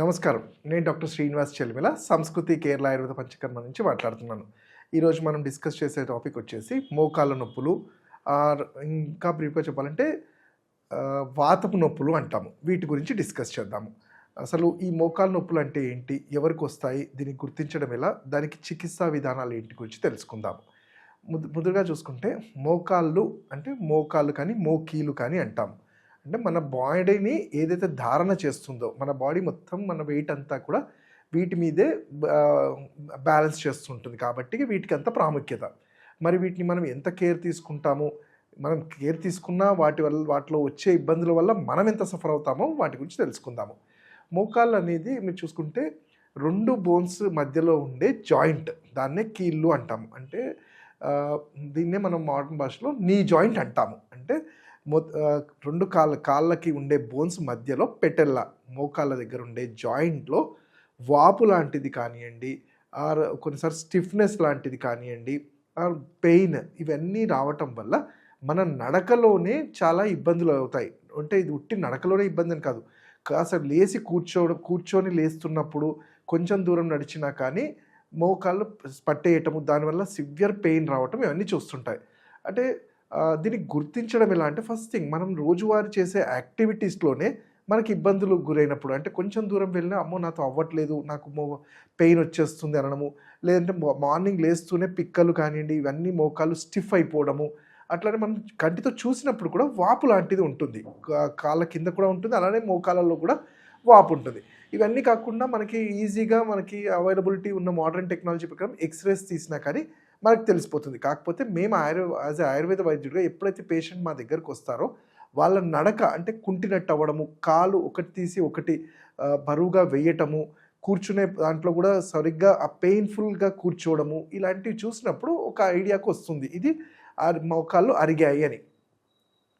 నమస్కారం. నేను డాక్టర్ శ్రీనివాస్ చెల్లిమిల, సంస్కృతి కేరళ ఆయుర్వేద పంచకర్మ నుంచి మాట్లాడుతున్నాను. ఈరోజు మనం డిస్కస్ చేసే టాపిక్ వచ్చేసి మోకాళ్ళ నొప్పులు, ఇంకా బ్రీఫ్‌గా చెప్పాలంటే వాతపు నొప్పులు అంటాము. వీటి గురించి డిస్కస్ చేద్దాము. అసలు ఈ మోకాళ్ళ నొప్పులు అంటే ఏంటి? ఎవరికొస్తాయి? దీన్ని గుర్తించడం ఎలా? దానికి చికిత్సా విధానాలు ఏంటి గురించి తెలుసుకుందాము. ముందుగా చూసుకుంటే మోకాళ్ళు అంటే మోకాళ్ళు కానీ, మోకీలు కానీ అంటాము. అంటే మన బాడీని ఏదైతే ధారణ చేస్తుందో, మన బాడీ మొత్తం మన వెయిట్ అంతా కూడా వీటి మీదే బ్యాలెన్స్ చేస్తుంటుంది కాబట్టి వీటికి అంత ప్రాముఖ్యత. మరి వీటిని మనం ఎంత కేర్ తీసుకుంటాము, మనం కేర్ తీసుకున్నా వాటిలో వచ్చే ఇబ్బందుల వల్ల మనం ఎంత సఫర్ అవుతామో వాటి గురించి తెలుసుకుందాము. మోకాళ్ళు అనేది మీరు చూసుకుంటే 2 బోన్స్ మధ్యలో ఉండే జాయింట్, దాన్నే కీళ్ళు అంటాము. అంటే దీన్నే మనం మోడర్న్ భాషలో నీ జాయింట్ అంటాము. అంటే 2 కాళ్ళకి ఉండే బోన్స్ మధ్యలో పెటెల్లా, మోకాళ్ళ దగ్గర ఉండే జాయింట్లో వాపు లాంటిది కానివ్వండి, ఆర్ కొన్నిసార్లు స్టిఫ్నెస్ లాంటిది కానివ్వండి, ఆర్ పెయిన్, ఇవన్నీ రావటం వల్ల మన నడకలోనే చాలా ఇబ్బందులు అవుతాయి. అంటే ఇది ఉట్టి నడకలోనే ఇబ్బంది అని కాదు, కాస్త లేచి కూర్చొని లేస్తున్నప్పుడు కొంచెం దూరం నడిచినా కానీ మోకాళ్ళు పట్టేయటము, దానివల్ల సివియర్ పెయిన్ రావటం ఇవన్నీ చూస్తుంటాయి. అంటే దీన్ని గుర్తించడం ఎలా అంటే, ఫస్ట్ థింగ్ మనం రోజువారీ చేసే యాక్టివిటీస్లోనే మనకి ఇబ్బందులు గురైనప్పుడు, అంటే కొంచెం దూరం వెళ్ళినా అమ్మో నాతో అవ్వట్లేదు, నాకు పెయిన్ వచ్చేస్తుంది అనడము, లేదంటే మార్నింగ్ లేస్తూనే పిక్కలు కానివ్వండి ఇవన్నీ మోకాళ్ళు స్టిఫ్ అయిపోవడము, అట్లానే మనం కంటితో చూసినప్పుడు కూడా వాపు లాంటిది ఉంటుంది, కాళ్ళ కింద కూడా ఉంటుంది, అలానే మోకాళ్ళలో కూడా వాపు ఉంటుంది. ఇవన్నీ కాకుండా మనకి ఈజీగా మనకి అవైలబిలిటీ ఉన్న మోడర్న్ టెక్నాలజీ ప్రకారం ఎక్స్రేస్ తీసినా కానీ మనకు తెలిసిపోతుంది. కాకపోతే మేము యాజ్ ఎ ఆయుర్వేద వైద్యుడిగా ఎప్పుడైతే పేషెంట్ మా దగ్గరకు వస్తారో వాళ్ళ నడక అంటే కుంటినట్టు అవ్వడము, కాలు ఒకటి తీసి ఒకటి బరువుగా వేయటము, కూర్చునే దాంట్లో కూడా సరిగ్గా పెయిన్ఫుల్గా కూర్చోవడము, ఇలాంటివి చూసినప్పుడు ఒక ఐడియాకు వస్తుంది ఇది మోకాళ్ళు అరిగాయి అని.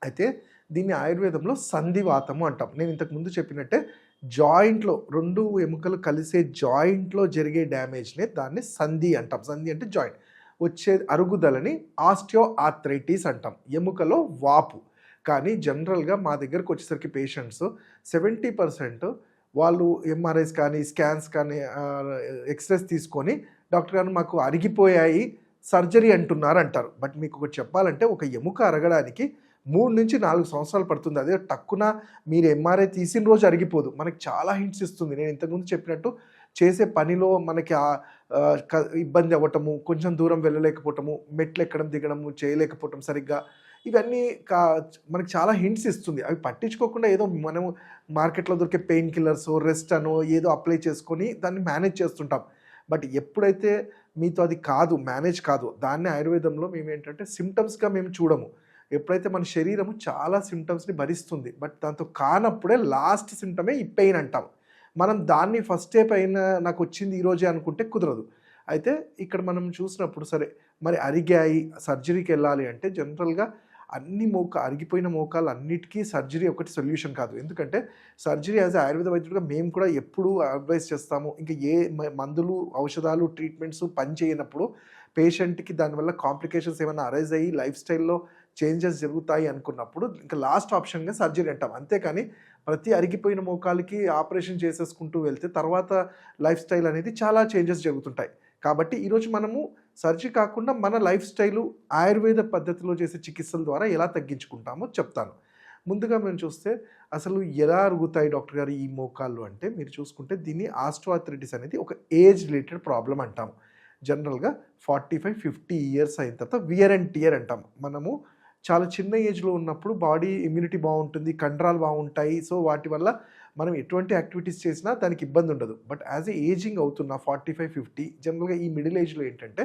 అయితే దీన్ని ఆయుర్వేదంలో సంధివాతము అంటాం. నేను ఇంతకుముందు చెప్పినట్టే జాయింట్లో 2 ఎముకలు కలిసే జాయింట్లో జరిగే డ్యామేజ్నే దాన్ని సంధి అంటాం. సంధి అంటే జాయింట్ వచ్చే అరుగుదలని ఆస్టియో ఆర్థరైటిస్ అంటాం, ఎముకలో వాపు. కానీ జనరల్గా మా దగ్గరకు వచ్చేసరికి పేషెంట్స్ 70% వాళ్ళు ఎంఆర్ఐస్ కానీ స్కాన్స్ కానీ ఎక్స్రేస్ తీసుకొని డాక్టర్ గారు మాకు అరిగిపోయాయి, సర్జరీ అంటున్నారు అంటారు. బట్ మీకు ఒకటి చెప్పాలంటే ఒక ఎముక అరగడానికి 3 నుంచి 4 సంవత్సరాలు పడుతుంది. అదే టక్కున మీరు ఎంఆర్ఐ తీసిన రోజు అరిగిపోదు, మనకి చాలా హింట్స్ ఇస్తుంది. నేను ఇంతకుముందు చెప్పినట్టు చేసే పనిలో మనకి ఇబ్బంది అవ్వటము, కొంచెం దూరం వెళ్ళలేకపోవటము, మెట్లు ఎక్కడం దిగడము చేయలేకపోవటం సరిగ్గా, ఇవన్నీ మనకి చాలా హింట్స్ ఇస్తుంది. అవి పట్టించుకోకుండా ఏదో మనము మార్కెట్లో దొరికే పెయిన్ కిల్లర్స్, రెస్ట్ అనో ఏదో అప్లై చేసుకొని దాన్ని మేనేజ్ చేస్తుంటాం. బట్ ఎప్పుడైతే మీతో అది కాదు, మేనేజ్ కాదు, దాన్ని ఆయుర్వేదంలో మేము ఏంటంటే సిమ్టమ్స్గా మేము చూడము. ఎప్పుడైతే మన శరీరము చాలా సిమ్టమ్స్ని భరిస్తుంది, బట్ దాంతో కానప్పుడే లాస్ట్ సిమ్టమే ఈ పెయిన్ అంటాం. మనం దాన్ని ఫస్టే పెయిన్ నాకు వచ్చింది ఈరోజే అనుకుంటే కుదరదు. అయితే ఇక్కడ మనం చూసినప్పుడు సరే మరి అరిగాయి, సర్జరీకి వెళ్ళాలి అంటే జనరల్గా అరిగిపోయిన మోకాలు అన్నిటికీ సర్జరీ ఒకటి సొల్యూషన్ కాదు. ఎందుకంటే సర్జరీ యాజ్ ఆయుర్వేద వైద్యుడిగా మేము కూడా ఎప్పుడూ అడ్వైస్ చేస్తాము. ఇంకా ఏ మందులు, ఔషధాలు, ట్రీట్మెంట్స్ పని చేయనప్పుడు పేషెంట్కి దానివల్ల కాంప్లికేషన్స్ ఏమైనా అరైజ్ అయ్యి లైఫ్ స్టైల్లో చేంజెస్ జరుగుతాయి అనుకున్నప్పుడు ఇంకా లాస్ట్ ఆప్షన్గా సర్జరీ అంటాం. అంతేకాని ప్రతి అరిగిపోయిన మోకాలికి ఆపరేషన్ చేసేసుకుంటూ వెళ్తే తర్వాత లైఫ్ స్టైల్ అనేది చాలా చేంజెస్ జరుగుతుంటాయి. కాబట్టి ఈరోజు మనము సర్జరీ కాకుండా మన లైఫ్ స్టైలు ఆయుర్వేద పద్ధతిలో చేసే చికిత్సల ద్వారా ఎలా తగ్గించుకుంటామో చెప్తాను. ముందుగా మేము చూస్తే అసలు ఎలా అరుగుతాయి డాక్టర్ గారు ఈ మోకాళ్ళు అంటే, మీరు చూసుకుంటే దీన్ని ఆస్టియోఆర్థరైటిస్ అనేది ఒక ఏజ్ రిలేటెడ్ ప్రాబ్లం అంటాము. జనరల్గా 45-50 ఇయర్స్ అయిన తర్వాత వియర్ అండ్ టియర్ అంటాం. మనము చాలా చిన్న ఏజ్లో ఉన్నప్పుడు బాడీ ఇమ్యూనిటీ బాగుంటుంది, కండరాలు బాగుంటాయి, సో వాటి వల్ల మనం ఎటువంటి యాక్టివిటీస్ చేసినా దానికి ఇబ్బంది ఉండదు. బట్ యాజ్ ఏ ఏజింగ్ అవుతున్న 45-50 జనరల్గా ఈ మిడిల్ ఏజ్లో ఏంటంటే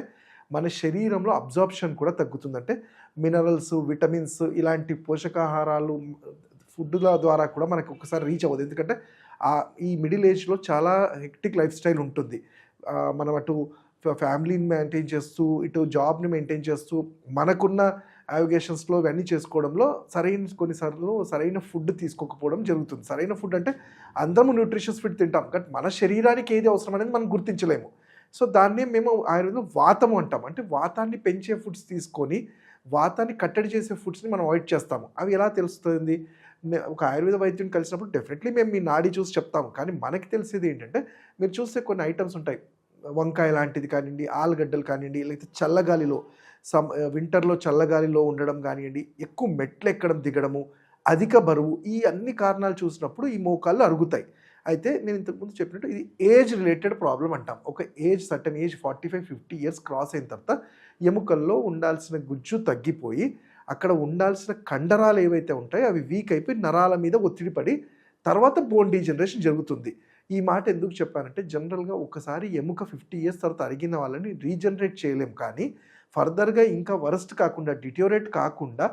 మన శరీరంలో అబ్జార్ప్షన్ కూడా తగ్గుతుంది. అంటే మినరల్స్, విటమిన్స్ ఇలాంటి పోషకాహారాలు ఫుడ్ల ద్వారా కూడా మనకు ఒకసారి రీచ్ అవ్వదు. ఎందుకంటే ఈ మిడిల్ ఏజ్లో చాలా హెక్టిక్ లైఫ్ స్టైల్ ఉంటుంది. మనం అటు ఫ్యామిలీని మెయింటైన్ చేస్తూ, ఇటు జాబ్ని మెయింటైన్ చేస్తూ, మనకున్న యావిగేషన్స్లో ఇవన్నీ చేసుకోవడంలో కొన్నిసార్లు సరైన ఫుడ్ తీసుకోకపోవడం జరుగుతుంది. సరైన ఫుడ్ అంటే అందరము న్యూట్రిషియస్ ఫుడ్ తింటాం, బట్ మన శరీరానికి ఏది అవసరం అనేది మనం గుర్తించలేము. సో దాన్నే మేము ఆయుర్వేదంలో వాతము అంటాం. అంటే వాతాన్ని పెంచే ఫుడ్స్ తీసుకొని వాతాన్ని కట్టడి చేసే ఫుడ్స్ని మనం అవాయిడ్ చేస్తాము. అవి ఎలా తెలుస్తుంది? ఒక ఆయుర్వేద వైద్యుని కలిసినప్పుడు డెఫినెట్లీ మేము మీ నాడి చూసి చెప్తాము. కానీ మనకి తెలిసేది ఏంటంటే, మీరు చూస్తే కొన్ని ఐటమ్స్ ఉంటాయి. వంకాయ లాంటిది కానివ్వండి, ఆలుగడ్డలు కానివ్వండి, లేకపోతే చల్లగాలిలో వింటర్‌లో చల్లగాలిలో ఉండడం గానియండి, ఎక్కువ మెట్లెక్కడం, దిగడము, అధిక బరువు, ఈ అన్ని కారణాలు చూసినప్పుడు ఈ మోకాళ్ళు అరుగుతాయి. అయితే నేను ఇంతకుముందు చెప్పినట్టు ఇది ఏజ్ రిలేటెడ్ ప్రాబ్లమ్ అంటాం. ఒక age certain age 45, 50 years cross అయిన తర్వాత ఎముకల్లో ఉండాల్సిన గుజ్జు తగ్గిపోయి, అక్కడ ఉండాల్సిన కండరాలు ఏవైతే ఉంటాయో అవి వీక్ అయిపోయి నరాల మీద ఒత్తిడి పడి తర్వాత బోన్ డీజనరేషన్ జరుగుతుంది. ఈ మాట ఎందుకు చెప్పానంటే, జనరల్‌గా ఒకసారి ఎముక 50 ఇయర్స్ తర్వాత అరిగిన వాళ్ళని రీజనరేట్ చేయలేం. కానీ ఫర్దర్‌గా ఇంకా వరస్ట్ కాకుండా, డిటోరేట్ కాకుండా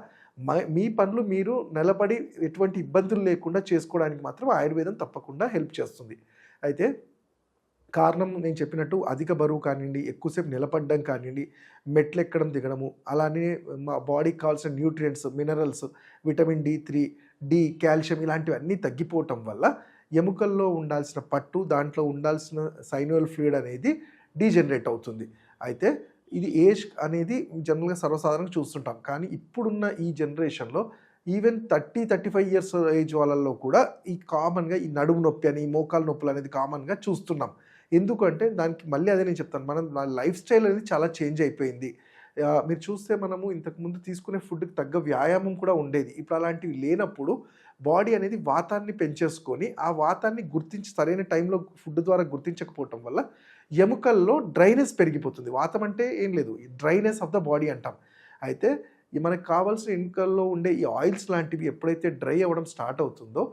మీ పనులు మీరు నిలబడి ఎటువంటి ఇబ్బందులు లేకుండా చేసుకోవడానికి మాత్రం ఆయుర్వేదం తప్పకుండా హెల్ప్ చేస్తుంది. అయితే కారణం నేను చెప్పినట్టు అధిక బరువు కానివ్వండి, ఎక్కువసేపు నిలబడడం కానివ్వండి, మెట్లెక్కడం, దిగడము, అలానే మా బాడీకి కావాల్సిన nutrients, minerals, vitamin D3, D, calcium ఇలాంటివన్నీ తగ్గిపోవటం వల్ల ఎముకల్లో ఉండాల్సిన పట్టు, దాంట్లో ఉండాల్సిన సైనోవియల్ ఫ్లూయిడ్ అనేది డీజనరేట్ అవుతుంది. అయితే ఇది ఏజ్ అనేది జనరల్‌గా సర్వసాధారణంగా చూస్తుంటాం. కానీ ఇప్పుడున్న ఈ జనరేషన్‌లో ఈవెన్ 30, 35 ఇయర్స్ ఏజ్ వాళ్ళలో కూడా ఈ కామన్‌గా ఈ నడుము నొప్పి అని, ఈ మోకాలు నొప్పులు అనేది కామన్‌గా చూస్తున్నాం. ఎందుకంటే దానికి మళ్ళీ అదే నేను చెప్తాను. మన లైఫ్ స్టైల్ అనేది చాలా చేంజ్ అయిపోయింది. మీరు చూస్తే మనము ఇంతకుముందు తీసుకునే ఫుడ్‌కి తగ్గ వ్యాయామం కూడా ఉండేది. ఇప్పుడు అలాంటివి లేనప్పుడు బాడీ అనేది వాతాన్ని పెంచేసుకొని, ఆ వాతాన్ని గుర్తించి సరైన టైంలో ఫుడ్ ద్వారా గుర్తించకపోవటం వల్ల ఎముకల్లో డ్రైనెస్ పెరిగిపోతుంది. వాతం అంటే ఏం లేదు, డ్రైనెస్ ఆఫ్ ద బాడీ అంటాం. అయితే మనకు కావాల్సిన ఎముకల్లో ఉండే ఈ ఆయిల్స్ లాంటివి ఎప్పుడైతే డ్రై అవ్వడం స్టార్ట్ అవుతుందో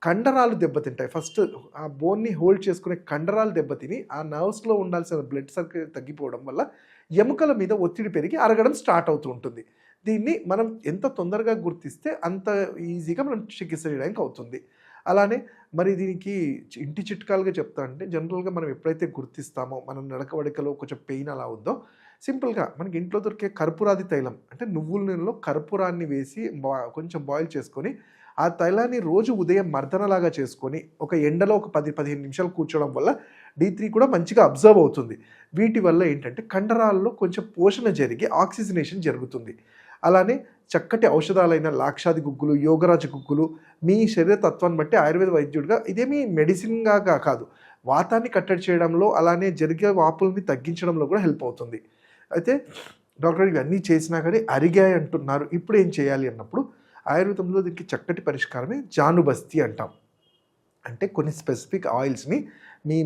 కండరాలు దెబ్బతింటాయి. ఫస్ట్ ఆ బోన్ని హోల్డ్ చేసుకునే కండరాలు దెబ్బతిని, ఆ నర్వ్స్‌లో ఉండాల్సిన బ్లడ్ సర్క్యులేట్ తగ్గిపోవడం వల్ల ఎముకల మీద ఒత్తిడి పెరిగి అరగడం స్టార్ట్ అవుతూ ఉంటుంది. దీన్ని మనం ఎంత తొందరగా గుర్తిస్తే అంత ఈజీగా మనం చికిత్స చేయడానికి అవుతుంది. అలానే మరి దీనికి ఇంటి చిట్కాలుగా చెప్తా అంటే, జనరల్‌గా మనం ఎప్పుడైతే గుర్తిస్తామో మనం నడకవడికలో కొంచెం పెయిన్ అలా ఉందో, సింపుల్‌గా మనకి ఇంట్లో దొరికే కర్పూరాది తైలం అంటే నువ్వుల నూనెలో కర్పూరాన్ని వేసి కొంచెం బాయిల్ చేసుకొని, ఆ తైలాన్ని రోజు ఉదయం మర్దనలాగా చేసుకొని ఒక ఎండలో ఒక 10, 15 నిమిషాలు కూర్చోవడం వల్ల D3 కూడా మంచిగా అబ్జర్వ్ అవుతుంది. వీటి వల్ల ఏంటంటే కండరాల్లో కొంచెం పోషణ జరిగి ఆక్సిజనేషన్ జరుగుతుంది. అలానే చక్కటి ఔషధాలైన లాక్షాది గుగ్గులు, యోగరాజ గుగ్గులు, మీ శరీర తత్వాన్ని బట్టి ఆయుర్వేద వైద్యుడిగా ఇదేమీ మెడిసిన్‌గా కాదు, వాతాన్ని కట్టడి చేయడంలో, అలానే జరిగే వాపుల్ని తగ్గించడంలో కూడా హెల్ప్ అవుతుంది. అయితే డాక్టర్ ఇవన్నీ చేసినా కానీ అరిగాయి అంటున్నారు, ఇప్పుడు ఏం చేయాలి అన్నప్పుడు ఆయుర్వేదంలో దీనికి చక్కటి పరిష్కారమే జానుబస్తి అంటాం. అంటే కొన్ని స్పెసిఫిక్ ఆయిల్స్‌ని మీ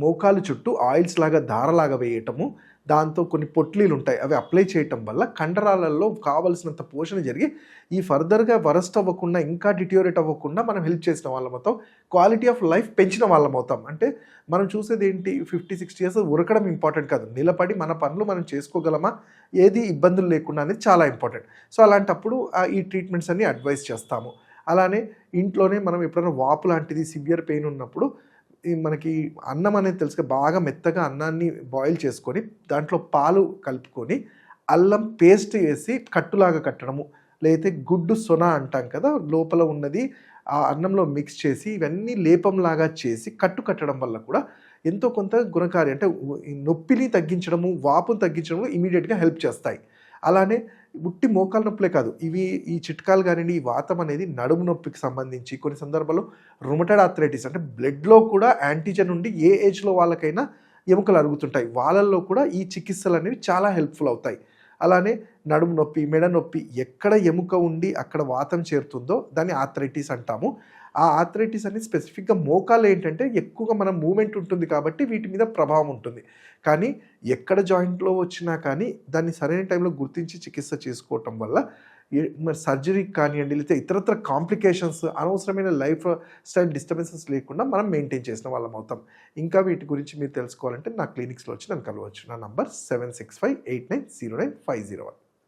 మోకాలు చుట్టూ ఆయిల్స్ లాగా దారలాగా వేయటము, దాంతో కొన్ని పొట్లీలు ఉంటాయి, అవి అప్లై చేయటం వల్ల కండరాలలో కావలసినంత పోషణ జరిగి ఈ ఫర్దర్‌గా వరస్ట్ అవ్వకుండా, ఇంకా డిటోరేట్ అవ్వకుండా మనం హెల్ప్ చేసిన వాళ్ళం అవుతాం. క్వాలిటీ ఆఫ్ లైఫ్ పెంచిన వాళ్ళం అవుతాం. అంటే మనం చూసేది ఏంటి, 50, 60 ఇయర్స్ ఉరకడం ఇంపార్టెంట్ కాదు, నిలబడి మన పనులు మనం చేసుకోగలమా, ఏది ఇబ్బందులు లేకుండా అనేది చాలా ఇంపార్టెంట్. సో అలాంటప్పుడు ఈ ట్రీట్మెంట్స్ అన్ని అడ్వైస్ చేస్తాము. అలానే ఇంట్లోనే మనం ఎప్పుడైనా వాపు లాంటిది సివియర్ పెయిన్ ఉన్నప్పుడు మనకి అన్నం అనేది తెలుసుగా, బాగా మెత్తగా అన్నాన్ని బాయిల్ చేసుకొని దాంట్లో పాలు కలుపుకొని అల్లం పేస్ట్ వేసి కట్టులాగా కట్టడము, లేకపోతే గుడ్డు సొన అంటాం కదా, లోపల ఉన్నది ఆ అన్నంలో మిక్స్ చేసి ఇవన్నీ లేపంలాగా చేసి కట్టడం వల్ల కూడా ఎంతో కొంత గుణకారి, అంటే నొప్పిని తగ్గించడము, వాపును తగ్గించడము ఇమీడియట్గా హెల్ప్ చేస్తాయి. అలానే ఉట్టి మోకాలు నొప్పులే కాదు, ఈ చిట్కాలు కానివ్వండి, ఈ వాతం అనేది నడుము నొప్పికి సంబంధించి కొన్ని సందర్భాల్లో రుమటైడ్ ఆర్థరైటిస్ అంటే బ్లడ్లో కూడా యాంటీజెన్ ఉండి ఏ ఏజ్లో వాళ్ళకైనా ఎముకలు అరుగుతుంటాయి, వాళ్ళల్లో కూడా ఈ చికిత్సలు అనేవి చాలా హెల్ప్ఫుల్ అవుతాయి. అలానే నడుము నొప్పి, మెడ నొప్పి, ఎక్కడ ఎముక ఉండి అక్కడ వాతం చేరుతుందో దాన్ని ఆర్థరైటిస్ అంటాము. ఆ ఆర్థరైటిస్ అనేది స్పెసిఫిక్గా మోకాలు ఏంటంటే ఎక్కువగా మనం మూమెంట్ ఉంటుంది కాబట్టి వీటి మీద ప్రభావం ఉంటుంది. కానీ ఎక్కడ జాయింట్లో వచ్చినా కానీ దాన్ని సరైన టైంలో గుర్తించి చికిత్స చేసుకోవటం వల్ల మరి సర్జరీ కానివ్వండి, లేకపోతే ఇతరత్ర కాంప్లికేషన్స్, అనవసరమైన లైఫ్ స్టైల్ డిస్టర్బెన్సెస్ లేకుండా మనం మెయింటైన్ చేసిన వాళ్ళం అవుతాం. ఇంకా వీటి గురించి మీరు తెలుసుకోవాలంటే నా క్లినిక్స్లో వచ్చి నన్ను కలవచ్చు. నా నంబర్ 7658909501.